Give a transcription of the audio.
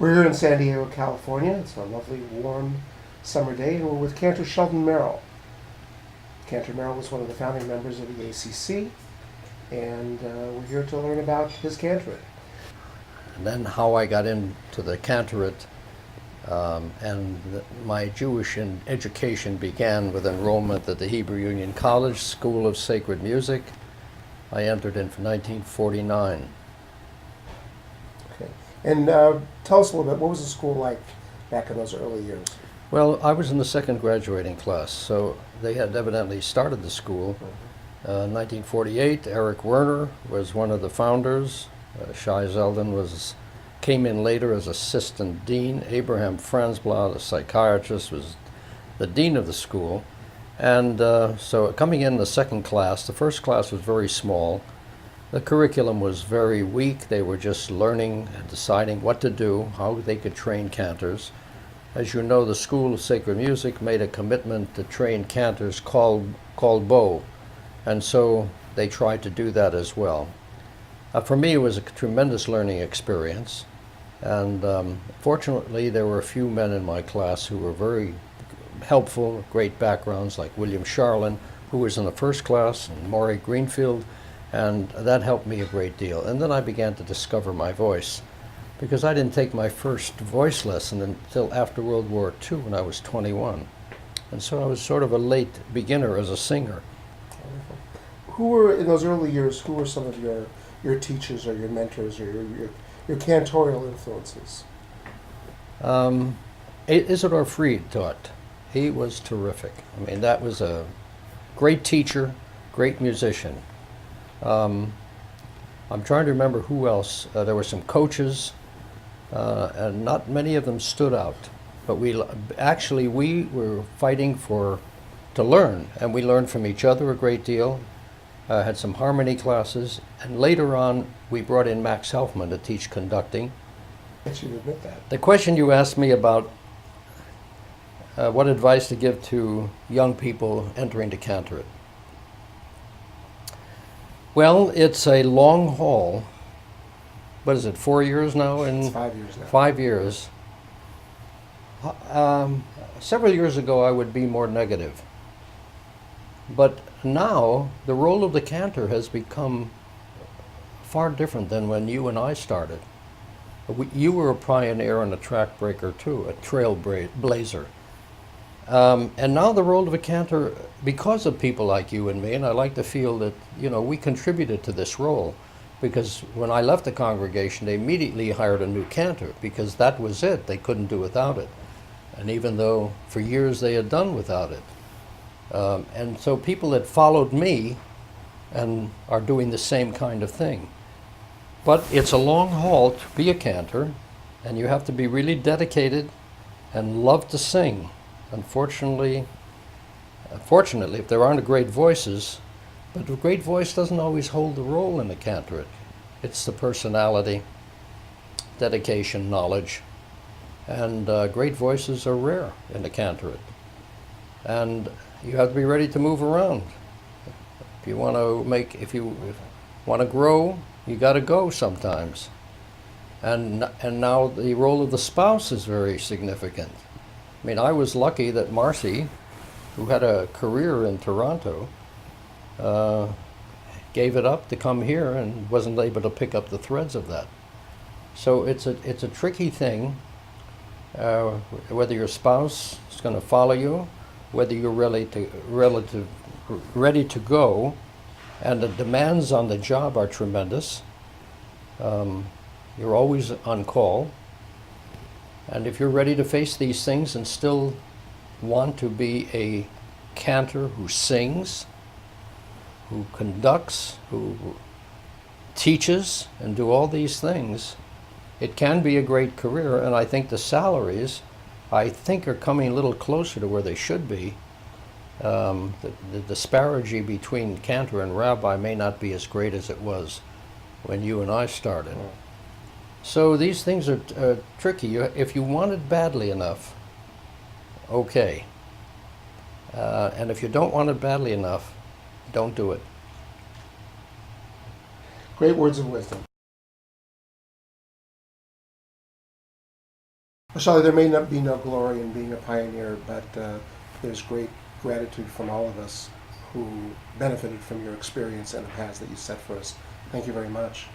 We're here in San Diego, California. It's a lovely, warm summer day, and we're with Cantor Sheldon Merel. Cantor Merel was one of the founding members of the ACC, and we're here to learn about his cantorate. And then how I got into the cantorate, my Jewish education began with enrollment at the Hebrew Union College School of Sacred Music. I entered in for 1949. Okay. And tell us a little bit, what was the school like back in those early years? Well, I was in the second graduating class, so they had evidently started the school. 1948, Eric Werner was one of the founders. Shai Zeldin came in later as assistant dean. Abraham Franzblau, the psychiatrist, was the dean of the school. And so coming in the second class, the first class was very small. The curriculum was very weak. They were just learning and deciding what to do, how they could train cantors. As you know, the School of Sacred Music made a commitment to train cantors called Bo, and so they tried to do that as well. For me, it was a tremendous learning experience, and fortunately, there were a few men in my class who were very helpful, great backgrounds, like William Charlin, who was in the first class, and Maury Greenfield, and that helped me a great deal. And then I began to discover my voice, because I didn't take my first voice lesson until after World War II when I was 21. And so I was sort of a late beginner as a singer. Who were, in those early years, who were some of your teachers or your mentors or your cantorial influences? Isidor Fried taught. He was terrific. I mean, that was a great teacher, great musician. I'm trying to remember who else. There were some coaches, and not many of them stood out. But we were fighting to learn, and we learned from each other a great deal. Had some harmony classes, and later on we brought in Max Helfman to teach conducting. I guess you admit that. The question you asked me about what advice to give to young people entering the cantorate. Well, it's a long haul. What is it, 4 years now? It's 5 years now. 5 years. Several years ago, I would be more negative. But now, the role of the cantor has become far different than when you and I started. You were a pioneer and a track breaker too, a trailblazer. And now the role of a cantor, because of people like you and me, and I like to feel that, we contributed to this role, because when I left the congregation, they immediately hired a new cantor, because that was it. They couldn't do without it. And even though for years they had done without it. And so people that followed me and are doing the same kind of thing. But it's a long haul to be a cantor, and you have to be really dedicated and love to sing. Fortunately, if there aren't great voices, but a great voice doesn't always hold the role in the cantorate. It's the personality, dedication, knowledge, and great voices are rare in the cantorate. And you have to be ready to move around. If you want to grow, you got to go sometimes. And now the role of the spouse is very significant. I mean, I was lucky that Marcy, who had a career in Toronto, gave it up to come here and wasn't able to pick up the threads of that. So it's a tricky thing, whether your spouse is going to follow you, whether you're ready to go, and the demands on the job are tremendous. You're always on call. And if you're ready to face these things and still want to be a cantor who sings, who conducts, who teaches, and do all these things, it can be a great career. And I think the salaries, are coming a little closer to where they should be. The disparity between cantor and rabbi may not be as great as it was when you and I started. So these things are tricky. If you want it badly enough, okay. And if you don't want it badly enough, don't do it. Great words of wisdom. Shelley, there may not be no glory in being a pioneer, but there's great gratitude from all of us who benefited from your experience and the paths that you set for us. Thank you very much.